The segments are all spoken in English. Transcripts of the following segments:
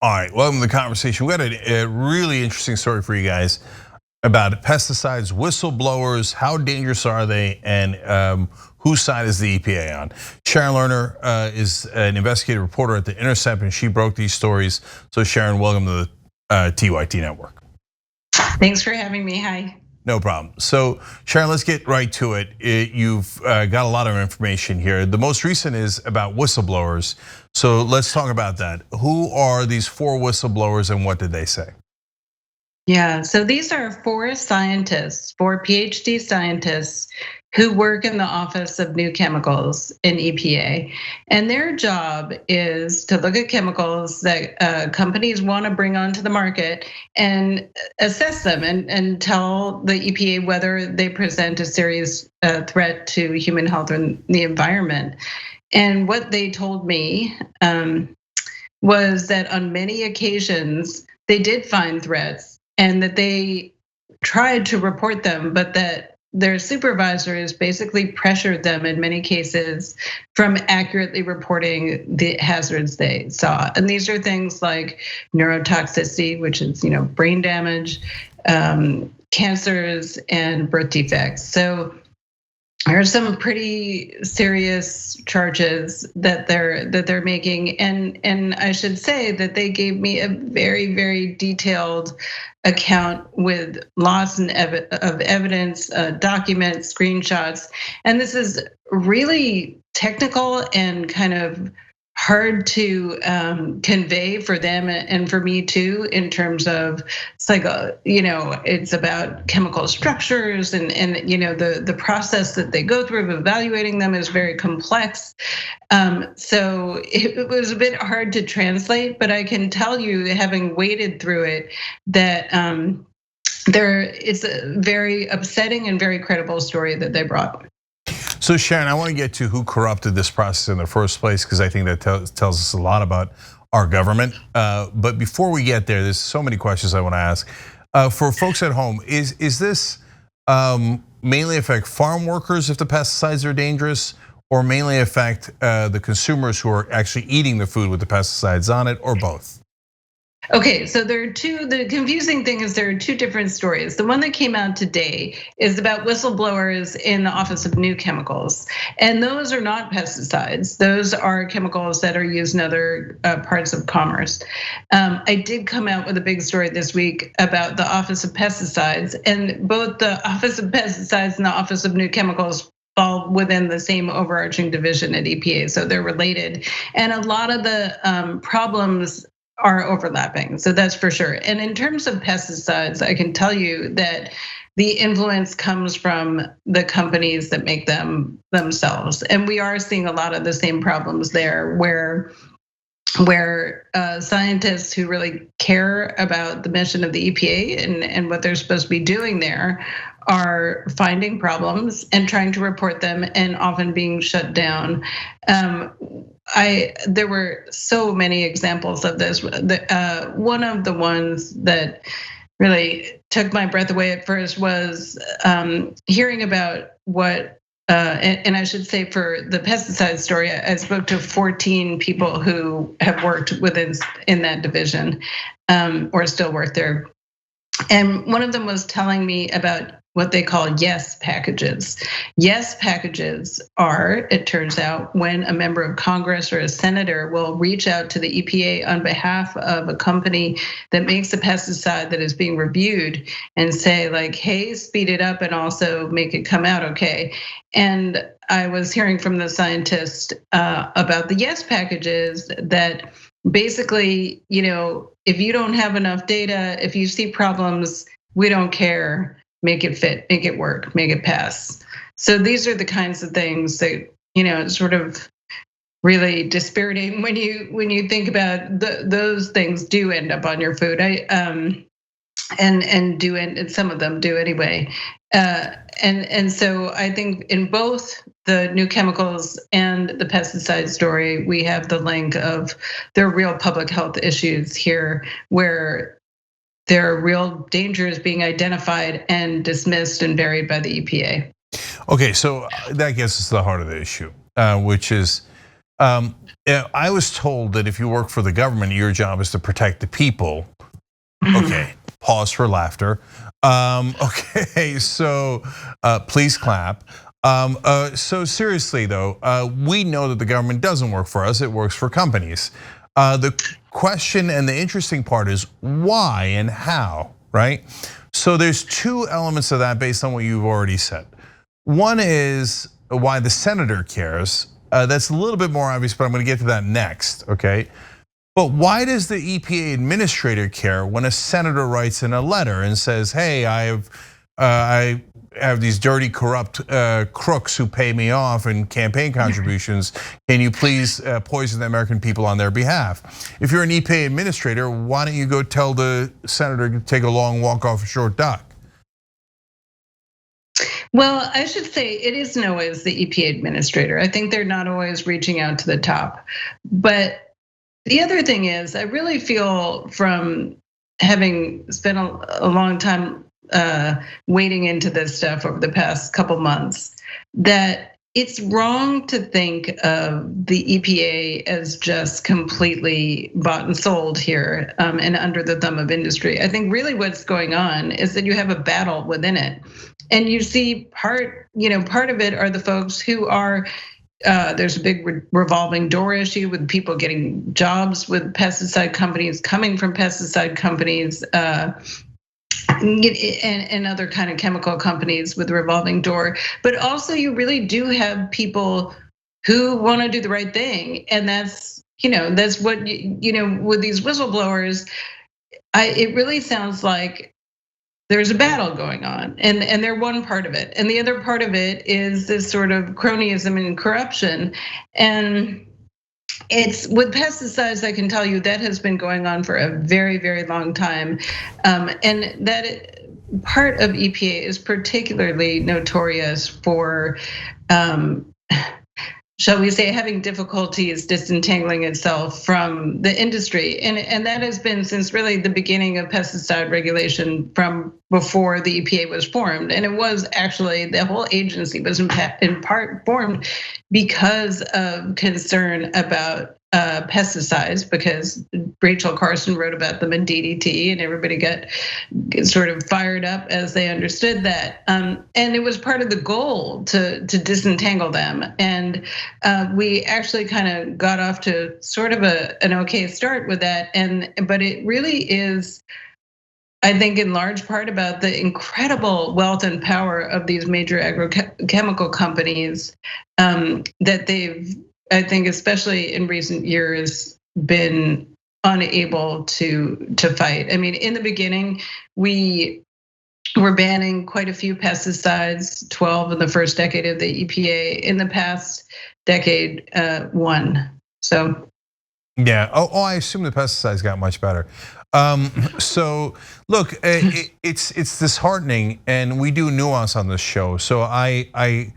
All right, welcome to the conversation. We got a really interesting story for you guys about pesticides, whistleblowers, how dangerous are they, and whose side is the EPA on? Sharon Lerner is an investigative reporter at The Intercept, and she broke these stories. So Sharon, welcome to the TYT Network. Thanks for having me, hi. No problem. So Sharon, let's get right to it. You've got a lot of information here. The most recent is about whistleblowers. So let's talk about that. Who are these 4 whistleblowers and what did they say? Yeah, so these are 4 scientists, 4 PhD scientists who work in the Office of New Chemicals in EPA. And their job is to look at chemicals that companies want to bring onto the market and assess them and tell the EPA whether they present a serious threat to human health and the environment. And what they told me was that on many occasions, they did find threats and that they tried to report them, but that their supervisors basically pressured them in many cases from accurately reporting the hazards they saw. And these are things like neurotoxicity, which is brain damage, cancers, and birth defects. So there are some pretty serious charges that they're making, and I should say that they gave me a very, very detailed account with lots of evidence, documents, screenshots, and this is really technical and kind of hard to convey for them and for me too, in terms of it's like it's about chemical structures and the process that they go through of evaluating them is very complex. So it was a bit hard to translate, but I can tell you, having waded through it, that it's a very upsetting and very credible story that they brought. So Sharon, I want to get to who corrupted this process in the first place, because I think that tells us a lot about our government. But before we get there, there's so many questions I want to ask. For folks at home, is this mainly affect farm workers if the pesticides are dangerous, or mainly affect the consumers who are actually eating the food with the pesticides on it, or both? Okay, so the confusing thing is there are 2 different stories. The one that came out today is about whistleblowers in the Office of New Chemicals. And those are not pesticides. Those are chemicals that are used in other parts of commerce. I did come out with a big story this week about the Office of Pesticides, and both the Office of Pesticides and the Office of New Chemicals fall within the same overarching division at EPA, so they're related. And a lot of the problems are overlapping, so that's for sure. And in terms of pesticides, I can tell you that the influence comes from the companies that make them themselves. And we are seeing a lot of the same problems there, where scientists who really care about the mission of the EPA and what they're supposed to be doing there are finding problems and trying to report them and often being shut down. There were so many examples of this. One of the ones that really took my breath away at first was hearing about what, and I should say for the pesticide story, I spoke to 14 people who have worked in that division or still work there. And one of them was telling me about what they call yes packages. Yes packages are, it turns out, when a member of Congress or a senator will reach out to the EPA on behalf of a company that makes a pesticide that is being reviewed and say like, hey, speed it up and also make it come out okay. And I was hearing from the scientist about the yes packages that basically, if you don't have enough data, if you see problems, we don't care. Make it fit, make it work, make it pass. So these are the kinds of things that sort of really dispiriting when you think about those things do end up on your food. And some of them do anyway. And so I think in both the new chemicals and the pesticide story, we have the link of there are real public health issues here where there are real dangers being identified and dismissed and buried by the EPA. Okay, so that gets us to the heart of the issue, which is I was told that if you work for the government, your job is to protect the people. Okay, pause for laughter. Okay, so please clap. So seriously though, we know that the government doesn't work for us, it works for companies. The question and the interesting part is why and how, right? So there's two elements of that based on what you've already said. One is why the senator cares. That's a little bit more obvious, but I'm gonna get to that next, okay? But why does the EPA administrator care when a senator writes in a letter and says, hey, I have these dirty, corrupt crooks who pay me off in campaign contributions. Can you please poison the American people on their behalf? If you're an EPA administrator, why don't you go tell the senator to take a long walk off a short dock? Well, I should say it isn't always the EPA administrator. I think they're not always reaching out to the top. But the other thing is, I really feel from having spent a long time wading into this stuff over the past couple months, that it's wrong to think of the EPA as just completely bought and sold here and under the thumb of industry. I think really what's going on is that you have a battle within it, and you see part of it are the folks who are. There's a big revolving door issue with people getting jobs with pesticide companies, coming from pesticide companies, and other kind of chemical companies with revolving door. But also, you really do have people who want to do the right thing, and that's what with these whistleblowers. It really sounds like there's a battle going on, and they're one part of it. And the other part of it is this sort of cronyism and corruption. And it's with pesticides, I can tell you that has been going on for a very, very long time. And that part of EPA is particularly notorious for, shall we say, having difficulties disentangling itself from the industry. And that has been since really the beginning of pesticide regulation from before the EPA was formed. And it was actually, the whole agency was in part formed because of concern about pesticides, because Rachel Carson wrote about them in DDT, and everybody got sort of fired up as they understood that. And it was part of the goal to disentangle them. And we actually kind of got off to sort of an okay start with that. But it really is, I think, in large part about the incredible wealth and power of these major agrochemical companies that they've, I think, especially in recent years, been unable to fight. I mean, in the beginning, we were banning quite a few pesticides, 12 in the first decade of the EPA. In the past decade, 1. So. Yeah. Oh, I assume the pesticides got much better. So look, it's disheartening, and we do nuance on this show. So I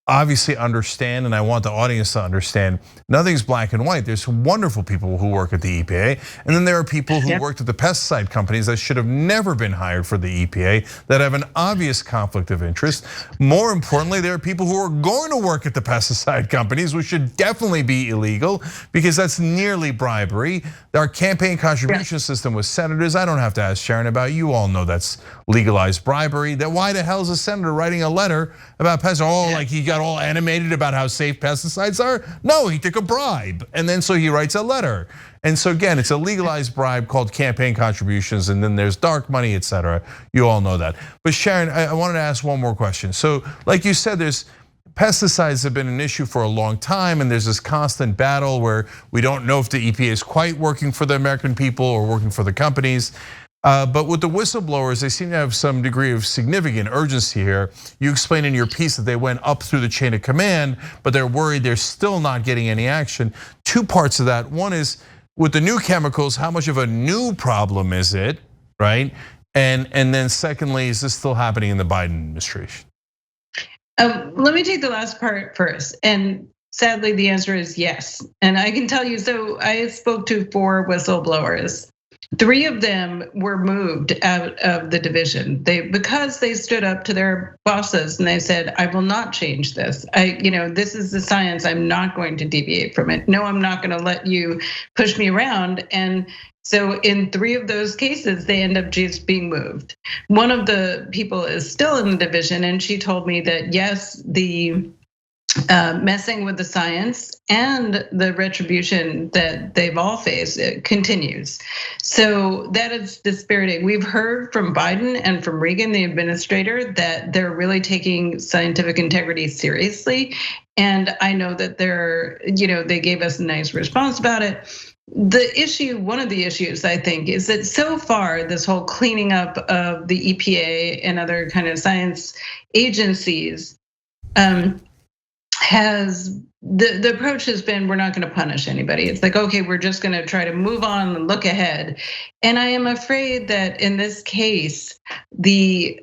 obviously understand, and I want the audience to understand, nothing's black and white. There's wonderful people who work at the EPA, and then there are people who worked at the pesticide companies that should have never been hired for the EPA, that have an obvious conflict of interest. More importantly, there are people who are going to work at the pesticide companies, which should definitely be illegal, because that's nearly bribery. Our campaign contribution system with senators, I don't have to ask Sharon about, you all know that's legalized bribery. That why the hell is a senator writing a letter about pesticides? Oh, like he got all animated about how safe pesticides are? No, he took a bribe, and then so he writes a letter. And so again, it's a legalized bribe called campaign contributions, and then there's dark money, etc. You all know that. But Sharon, I wanted to ask one more question. So like you said, there's pesticides have been an issue for a long time, and there's this constant battle where we don't know if the EPA is quite working for the American people or working for the companies. But with the whistleblowers, they seem to have some degree of significant urgency here. You explain in your piece that they went up through the chain of command, but they're worried they're still not getting any action. Two parts of that. One is with the new chemicals, how much of a new problem is it, right? And then secondly, is this still happening in the Biden administration? Let me take the last part first. And sadly, the answer is yes. And I can tell you, so I spoke to 4 whistleblowers. 3 of them were moved out of the division. Because they stood up to their bosses and they said, "I will not change this. This is the science. I'm not going to deviate from it. No, I'm not going to let you push me around." And so in 3 of those cases, they end up just being moved. One of the people is still in the division, and she told me that yes, the messing with the science and the retribution that they've all faced, it continues. So that is dispiriting. We've heard from Biden and from Reagan, the administrator, that they're really taking scientific integrity seriously. And I know that they gave us a nice response about it. One of the issues I think is that so far this whole cleaning up of the EPA and other kind of science agencies, the approach has been, we're not going to punish anybody. It's like, okay, we're just going to try to move on and look ahead. And I am afraid that in this case, the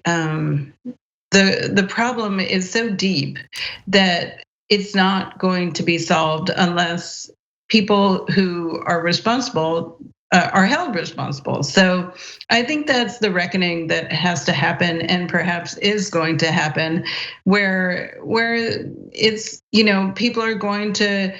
problem is so deep that it's not going to be solved unless people who are responsible are held responsible. So I think that's the reckoning that has to happen, and perhaps is going to happen, where it's, people are going to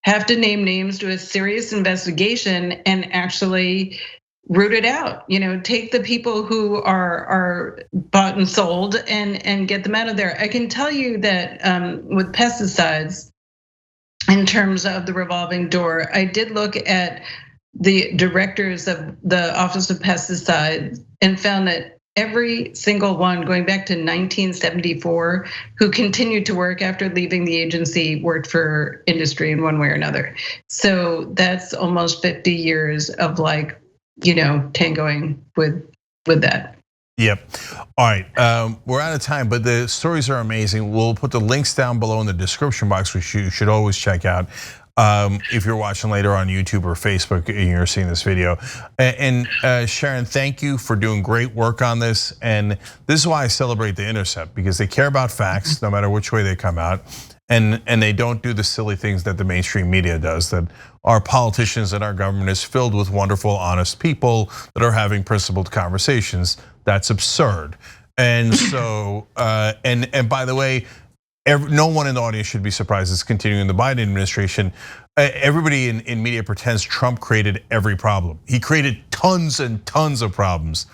have to name names, do a serious investigation, and actually root it out. Take the people who are bought and sold and get them out of there. I can tell you that with pesticides, in terms of the revolving door, I did look at the directors of the Office of Pesticides and found that every single one, going back to 1974, who continued to work after leaving the agency, worked for industry in one way or another. So that's almost 50 years of tangoing with that. Yep. All right, we're out of time, but the stories are amazing. We'll put the links down below in the description box, which you should always check out if you're watching later on YouTube or Facebook and you're seeing this video. And Sharon, thank you for doing great work on this. And this is why I celebrate The Intercept, because they care about facts no matter which way they come out. And they don't do the silly things that the mainstream media does, that our politicians and our government is filled with wonderful, honest people that are having principled conversations. That's absurd. And so, and by the way, no one in the audience should be surprised it's continuing in the Biden administration. Everybody in media pretends Trump created every problem. He created tons and tons of problems.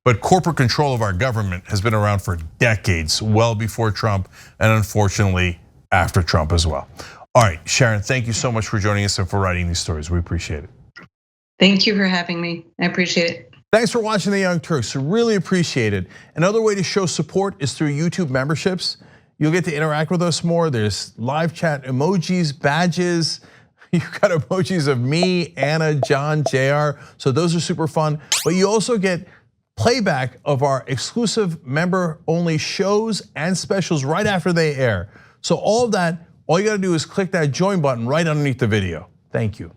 But corporate control of our government has been around for decades, well before Trump, and unfortunately, after Trump as well. All right, Sharon, thank you so much for joining us and for writing these stories. We appreciate it. Thank you for having me. I appreciate it. Thanks for watching The Young Turks. Really appreciate it. Another way to show support is through YouTube memberships. You'll get to interact with us more. There's live chat emojis, badges. You've got emojis of me, Anna, John, JR. So those are super fun. But you also get playback of our exclusive member-only shows and specials right after they air. So all of that, all you gotta do is click that join button right underneath the video. Thank you.